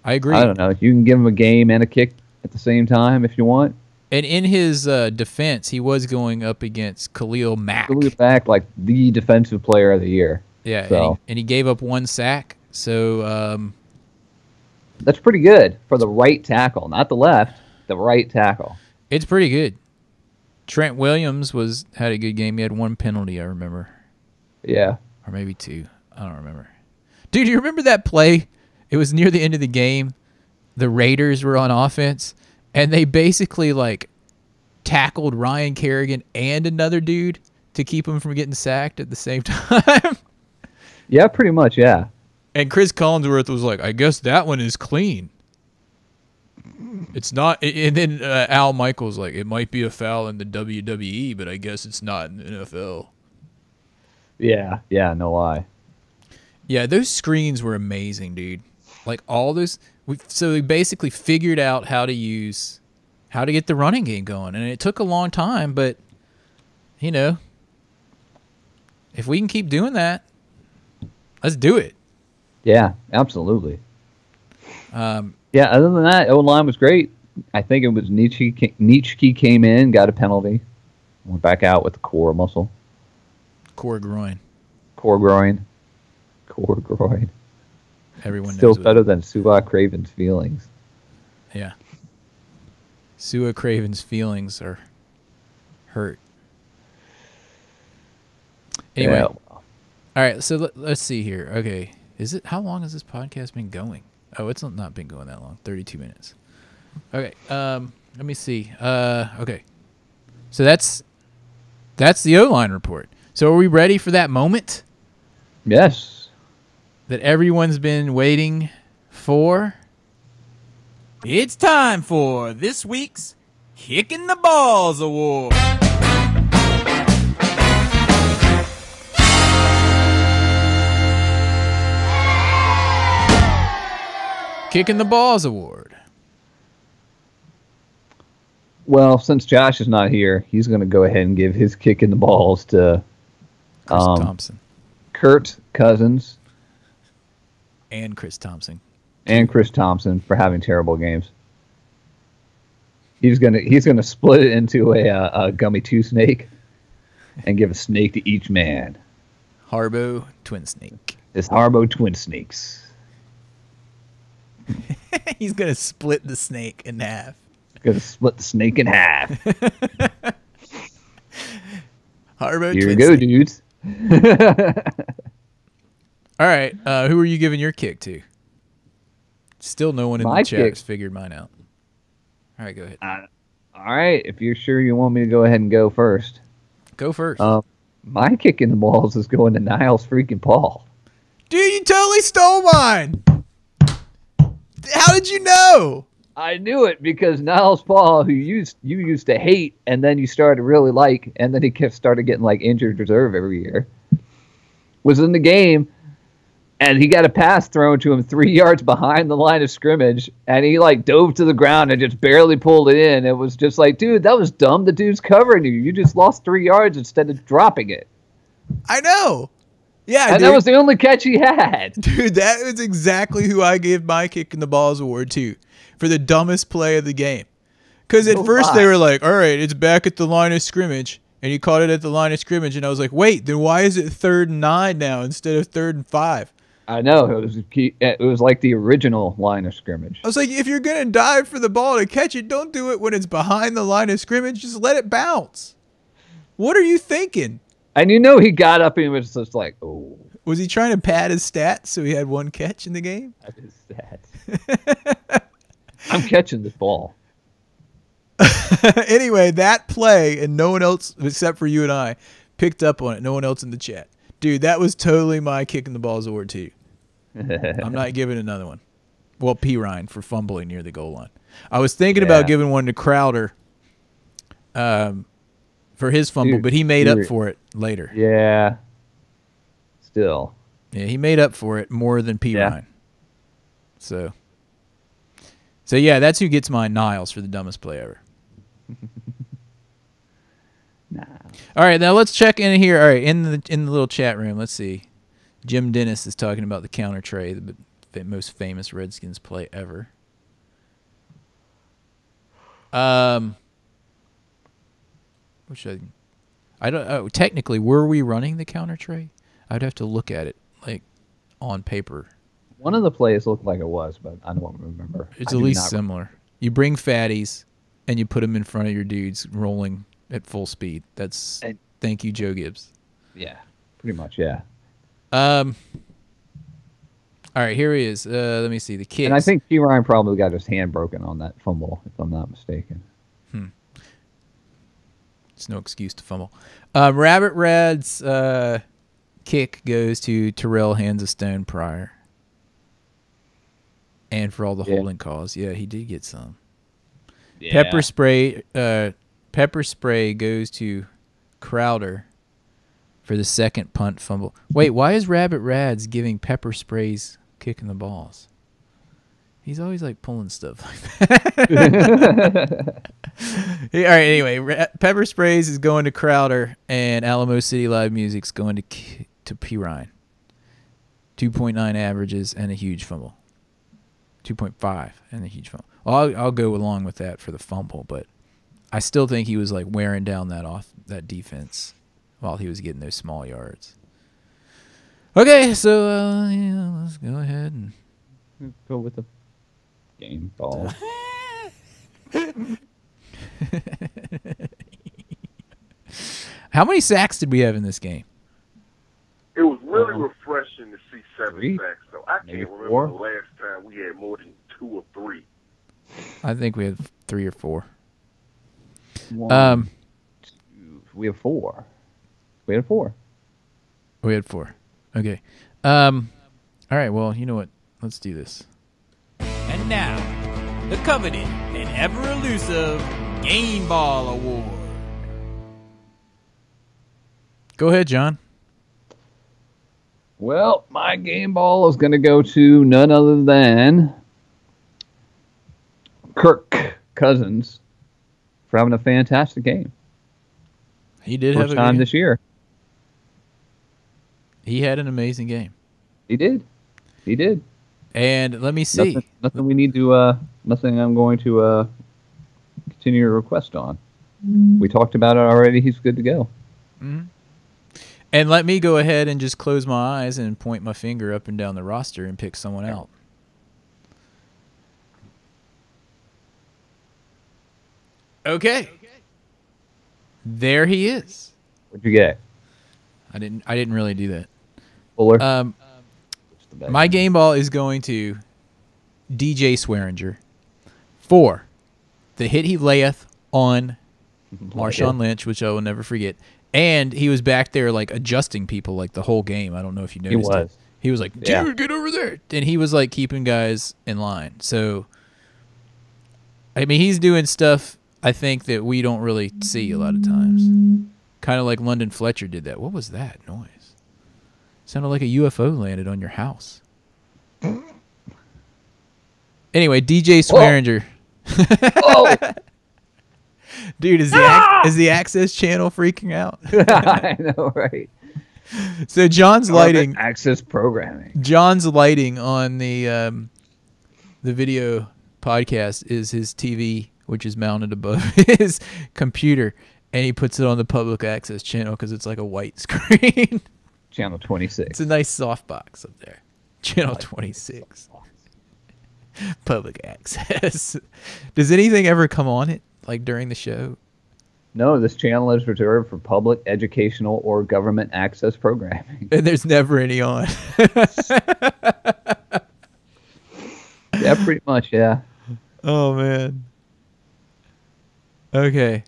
Speaker 3: I agree.
Speaker 4: I don't know. You can give him a game and a kick at the same time if you want.
Speaker 3: And in his defense, he was going up against Khalil Mack.
Speaker 4: He'll be back like the defensive player of the year.
Speaker 3: Yeah,
Speaker 4: So
Speaker 3: and he gave up one sack. So,
Speaker 4: that's pretty good for the right tackle, not the left, the right tackle.
Speaker 3: it's pretty good. Trent Williams had a good game. He had one penalty, I remember.
Speaker 4: Yeah.
Speaker 3: Or maybe two. I don't remember. Dude, you remember that play? It was near the end of the game. The Raiders were on offense, and they basically, like, tackled Ryan Kerrigan and another dude to keep him from getting sacked at the same time.
Speaker 4: Yeah, pretty much, yeah.
Speaker 3: And Chris Collinsworth was like, I guess that one is clean. It's not. And then Al Michaels like, it might be a foul in the WWE, but I guess it's not in the NFL.
Speaker 4: Yeah, no lie.
Speaker 3: Yeah, those screens were amazing, dude. Like all those. So we basically figured out how to get the running game going. And it took a long time, but, you know, if we can keep doing that, let's do it.
Speaker 4: Yeah, absolutely. Yeah, other than that, O-line was great. I think it was Nietzsche came in, got a penalty, went back out with the core muscle.
Speaker 3: Core groin.
Speaker 4: Core groin.
Speaker 3: Everyone
Speaker 4: Still
Speaker 3: knows
Speaker 4: better than Suba Craven's feelings.
Speaker 3: Yeah. Sua Craven's feelings are hurt. Anyway.
Speaker 4: Yeah.
Speaker 3: All right, so let's see here. Okay. How long has this podcast been going? Oh, it's not been going that long. 32 minutes. Okay. Let me see. Okay. So that's the O-line report. So are we ready for that moment
Speaker 4: Yes.
Speaker 3: that everyone's been waiting for? It's time for this week's Kicking the Balls Award. Kicking the Balls Award.
Speaker 4: Well, since Josh is not here, he's going to go ahead and give his kick in the balls to
Speaker 3: Chris Thompson.
Speaker 4: Kirk Cousins
Speaker 3: And Chris Thompson.
Speaker 4: and Chris Thompson for having terrible games. He's gonna split it into a gummy two snake and give a snake to each man.
Speaker 3: Harbo Twin Snake.
Speaker 4: It's Harbo Twin Snakes.
Speaker 3: He's going to split the snake in half.
Speaker 4: Gonna split the snake in half.
Speaker 3: Harbo
Speaker 4: Here
Speaker 3: Twin
Speaker 4: we go,
Speaker 3: Snake.
Speaker 4: dudes.
Speaker 3: All right. Who are you giving your kick to? Still no one in
Speaker 4: My
Speaker 3: the chat
Speaker 4: kick.
Speaker 3: has figured mine out. All right, go ahead.
Speaker 4: All right, if you're sure you want me to go ahead and go first.
Speaker 3: Go first.
Speaker 4: My kick in the balls is going to Niles freaking Paul.
Speaker 3: Dude, you totally stole mine. How did you know?
Speaker 4: I knew it because Niles Paul, who you used to hate, and then you started to really like, and then he started getting like injured reserve every year, was in the game, and he got a pass thrown to him 3 yards behind the line of scrimmage, and he like dove to the ground and just barely pulled it in. It was just like, dude, that was dumb. The dude's covering you. You just lost 3 yards instead of dropping it.
Speaker 3: I know. Yeah,
Speaker 4: And
Speaker 3: dude.
Speaker 4: that was the only catch he had.
Speaker 3: Dude, that was exactly who I gave my kick in the balls award to for the dumbest play of the game. Because at first they were like, all right, it's back at the line of scrimmage. And he caught it at the line of scrimmage. And I was like, wait, then why is it 3rd and 9 now instead of 3rd and 5?
Speaker 4: I know. It was like the original line of scrimmage.
Speaker 3: I was like, if you're going to dive for the ball to catch it, don't do it when it's behind the line of scrimmage. Just let it bounce. What are you thinking?
Speaker 4: And you know he got up and was just like, oh.
Speaker 3: Was he trying to pad his stats so he had 1 catch in the game?
Speaker 4: Pad his stats. I'm catching this ball.
Speaker 3: Anyway, that play, and no one else except for you and I picked up on it. No one else in the chat. Dude, that was totally my kicking the ball Zord too. I'm not giving another one. Well, P. Ryan for fumbling near the goal line. I was thinking about giving one to Crowder for his fumble, but he made up for it later.
Speaker 4: Yeah. Still.
Speaker 3: Yeah, he made up for it more than P. Ryan. So yeah, that's who gets mine, Niles, for the dumbest play ever.
Speaker 4: Nah.
Speaker 3: All right, now let's check in here. All right, in the little chat room, let's see. Jim Dennis is talking about the counter tray, the most famous Redskins play ever. Which I don't. Oh, technically, were we running the counter tray? I'd have to look at it like on paper.
Speaker 4: One of the plays looked like it was, but I don't remember.
Speaker 3: It's at least similar. You bring fatties and you put them in front of your dudes rolling at full speed. That's thank you, Joe Gibbs.
Speaker 4: Yeah, pretty much. Yeah.
Speaker 3: All right, here he is. Let me see the kicks.
Speaker 4: And I think P. Ryan probably got his hand broken on that fumble, if I'm not mistaken.
Speaker 3: It's no excuse to fumble. Rabbit Rad's kick goes to Terrell Hands of Stone Pryor. And for all the holding calls. Yeah, he did get some. Yeah. Pepper spray goes to Crowder for the second punt fumble. Wait, why is Rabbit Rads giving pepper sprays kicking the balls? He's always like pulling stuff like that. All right, anyway, pepper sprays is going to Crowder, and Alamo City Live Music's going to P. Ryan. 2.9 averages and a huge fumble. 2.5 and a huge fumble. Well, I'll go along with that for the fumble, but I still think he was like wearing down that defense while he was getting those small yards. Okay, so let's go ahead and
Speaker 4: go with the game ball.
Speaker 3: How many sacks did we have in this game?
Speaker 8: It was really refreshing to see 7
Speaker 4: 3?
Speaker 8: sacks, though. I can't remember 4? The last time we had more than 2 or 3.
Speaker 3: I think we had 3 or 4.
Speaker 4: 1, 2, we have 4. We had 4.
Speaker 3: We had 4. Okay. All right. Well, you know what? Let's do this. And now, the coveted and ever elusive Game Ball Award. Go ahead, John.
Speaker 4: Well, my game ball is going to go to none other than Kirk Cousins for having a fantastic game.
Speaker 3: He did
Speaker 4: First
Speaker 3: have a
Speaker 4: time
Speaker 3: game
Speaker 4: this year.
Speaker 3: He had an amazing game.
Speaker 4: He did. He did.
Speaker 3: And let me see.
Speaker 4: Nothing we need to. Nothing I'm going to continue to request on. We talked about it already. He's good to go.
Speaker 3: Mm-hmm. And let me go ahead and just close my eyes and point my finger up and down the roster and pick someone out. Okay. There he is.
Speaker 4: What'd you get?
Speaker 3: I didn't really do that.
Speaker 4: Fuller.
Speaker 3: My game ball is going to DJ Swearinger for the hit he layeth on Marshawn Lynch, which I will never forget. And he was back there like adjusting people like the whole game. I don't know if you noticed.
Speaker 4: He was.
Speaker 3: He was like, dude, get over there. And he was like keeping guys in line. So, I mean, he's doing stuff I think that we don't really see a lot of times. Kind of like London Fletcher did that. What was that noise? Sounded like a UFO landed on your house. Anyway, DJ Swearinger.
Speaker 4: Oh.
Speaker 3: Dude, is the Access channel freaking out?
Speaker 4: I know, right?
Speaker 3: So John's lighting
Speaker 4: Access programming.
Speaker 3: John's lighting on the video podcast is his TV which is mounted above his computer, and he puts it on the public access channel because it's like a white screen.
Speaker 4: Channel 26.
Speaker 3: It's a nice softbox up there. Channel 26. Public access. Does anything ever come on it, like during the show?
Speaker 4: No, this channel is reserved for public, educational, or government access programming.
Speaker 3: And there's never any on.
Speaker 4: Yeah, pretty much, yeah.
Speaker 3: Oh, man. Okay.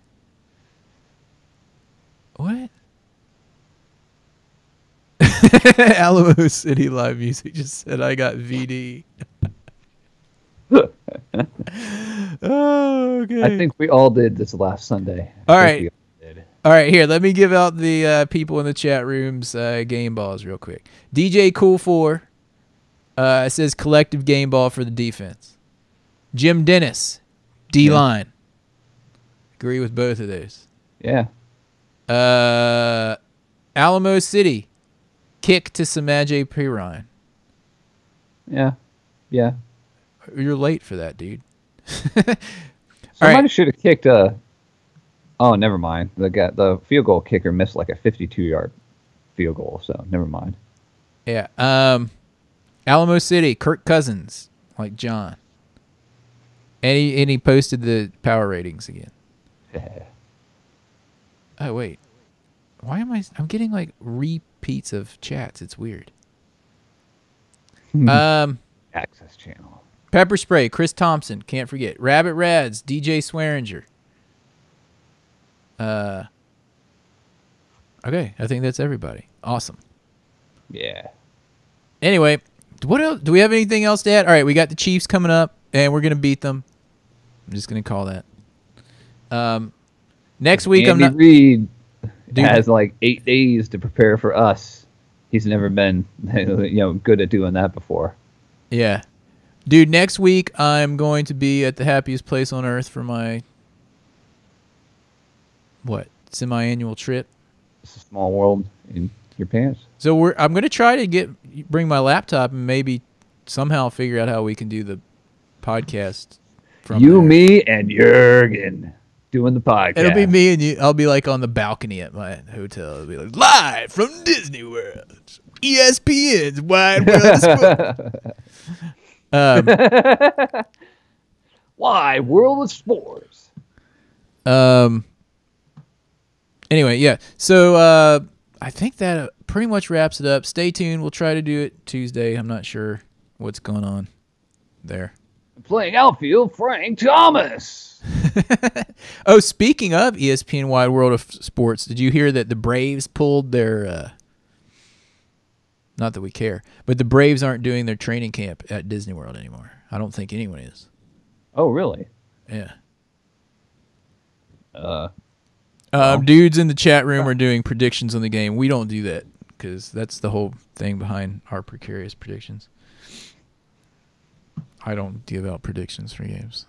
Speaker 3: What? Alamo City Live Music just said, I got VD. Oh, okay.
Speaker 4: I think we all did this last Sunday.
Speaker 3: All right. All right, here, let me give out the people in the chat rooms game balls real quick. DJ Cool 4 says collective game ball for the defense. Jim Dennis, D-line. Agree with both of those.
Speaker 4: Yeah.
Speaker 3: Alamo City, kick to Samaje Perine.
Speaker 4: Yeah. Yeah.
Speaker 3: You're late for that, dude.
Speaker 4: Somebody should have kicked a... Oh, never mind. The field goal kicker missed like a 52-yard field goal, so never mind.
Speaker 3: Yeah. Alamo City, Kirk Cousins, like John. And he posted the power ratings again. Oh, wait. Why am I'm getting like repeats of chats. It's weird.
Speaker 4: Access channel.
Speaker 3: Pepper Spray, Chris Thompson, can't forget. Rabbit Rads, DJ Swearinger. Okay, I think that's everybody. Awesome.
Speaker 4: Yeah.
Speaker 3: Anyway, what else? Do we have anything else to add? All right, we got the Chiefs coming up, and we're gonna beat them. I'm just gonna call that. Next week,
Speaker 4: Andy Reid has like 8 days to prepare for us. He's never been, good at doing that before.
Speaker 3: Yeah, dude. Next week, I'm going to be at the happiest place on earth for my semi-annual trip.
Speaker 4: It's a small world in your pants.
Speaker 3: So I'm going to try to bring my laptop and maybe somehow figure out how we can do the podcast from
Speaker 4: you,
Speaker 3: there.
Speaker 4: Me, and Jurgen doing the podcast.
Speaker 3: It'll be me and you. I'll be like on the balcony at my hotel. It'll be like live from Disney World, ESPN's Wide World of Sports.
Speaker 4: Why World of Sports?
Speaker 3: Anyway, yeah. So I think that pretty much wraps it up. Stay tuned. We'll try to do it Tuesday. I'm not sure what's going on there.
Speaker 4: Playing outfield, Frank Thomas.
Speaker 3: Oh, speaking of ESPN Wide World of Sports, did you hear that the Braves pulled their not that we care, but the Braves aren't doing their training camp at Disney World anymore. I don't think anyone is.
Speaker 4: Oh, really?
Speaker 3: Yeah.
Speaker 4: Well.
Speaker 3: Dudes in the chat room are doing predictions on the game. We don't do that because that's the whole thing behind our precarious predictions. I don't give out predictions for games.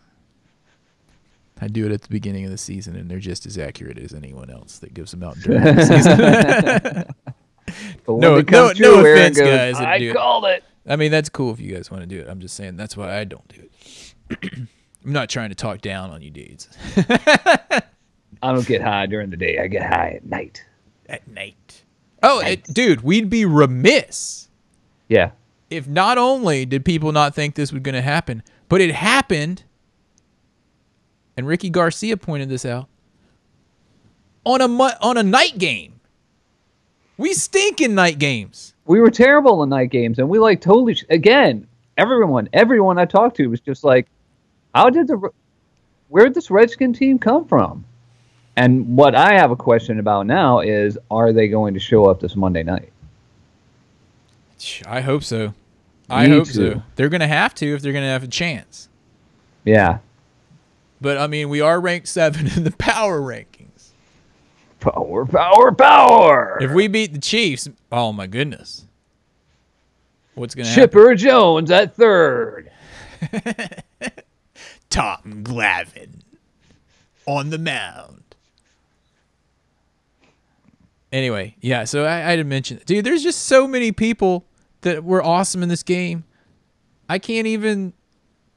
Speaker 3: I do it at the beginning of the season, and they're just as accurate as anyone else that gives them out during the season. No offense, guys.
Speaker 4: I called it.
Speaker 3: I mean, that's cool if you guys want to do it. I'm just saying that's why I don't do it. I'm not trying to talk down on you dudes.
Speaker 4: I don't get high during the day. I get high at night.
Speaker 3: At night. Oh, dude, we'd be remiss.
Speaker 4: Yeah.
Speaker 3: If not only did people not think this was going to happen, but it happened, and Ricky Garcia pointed this out, on a night game. We stink in night games.
Speaker 4: We were terrible in night games, and we totally again. Everyone I talked to was just like, where did this Redskin team come from? And what I have a question about now is, are they going to show up this Monday night?
Speaker 3: I hope so. I hope so. They're going to have to if they're going to have a chance.
Speaker 4: Yeah.
Speaker 3: But, I mean, we are ranked 7 in the power rankings.
Speaker 4: Power, power, power!
Speaker 3: If we beat the Chiefs, oh, my goodness. What's going to happen?
Speaker 4: Chipper Jones at third.
Speaker 3: Tom Glavine on the mound. Anyway, yeah, so I didn't mention... Dude, there's just so many people that were awesome in this game. I can't even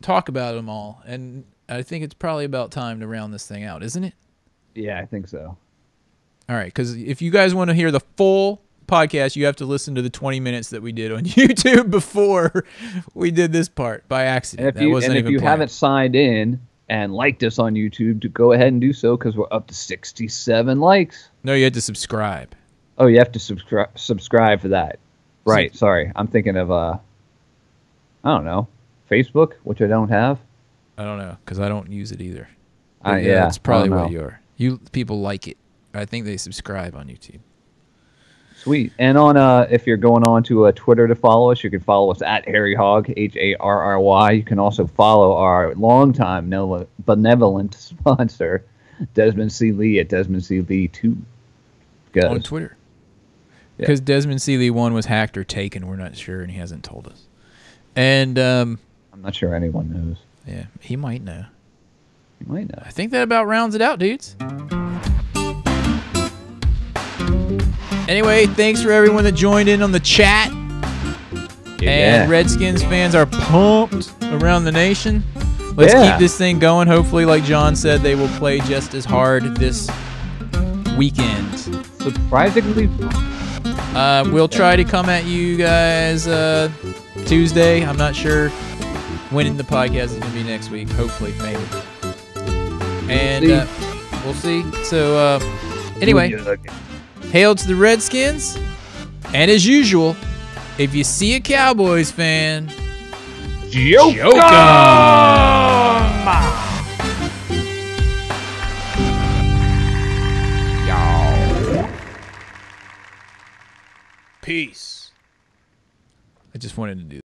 Speaker 3: talk about them all. And I think it's probably about time to round this thing out, isn't it?
Speaker 4: Yeah, I think so.
Speaker 3: All right, because if you guys want to hear the full podcast, you have to listen to the 20 minutes that we did on YouTube before we did this part by accident.
Speaker 4: And if you haven't signed in and liked us on YouTube, to go ahead and do so because we're up to 67 likes.
Speaker 3: No, you had to subscribe.
Speaker 4: Oh, you have to subscribe for that. Right. Sorry. I'm thinking of, I don't know, Facebook, which I don't have.
Speaker 3: I don't know because I don't use it either.
Speaker 4: Yeah,
Speaker 3: that's probably what you are. People like it. I think they subscribe on YouTube.
Speaker 4: Sweet. And on if you're going on to Twitter to follow us, you can follow us at Harry Hogg, HARRY. You can also follow our longtime benevolent sponsor, Desmond C. Lee at Desmond C. Lee 2.
Speaker 3: On Twitter. Because Desmond C. Lee 1 was hacked or taken, we're not sure, and he hasn't told us. And
Speaker 4: I'm not sure anyone knows.
Speaker 3: Yeah, he might know.
Speaker 4: He might know. I
Speaker 3: think that about rounds it out, dudes. Anyway, thanks for everyone that joined in on the chat.
Speaker 4: Yeah.
Speaker 3: And Redskins fans are pumped around the nation. Let's keep this thing going. Hopefully, like John said, they will play just as hard this weekend.
Speaker 4: Surprisingly.
Speaker 3: We'll try to come at you guys Tuesday. I'm not sure when the podcast is going to be next week. Hopefully, maybe. And we'll see. So, anyway. Hail to the Redskins. And as usual, if you see a Cowboys fan, joke 'em! Peace. I just wanted to do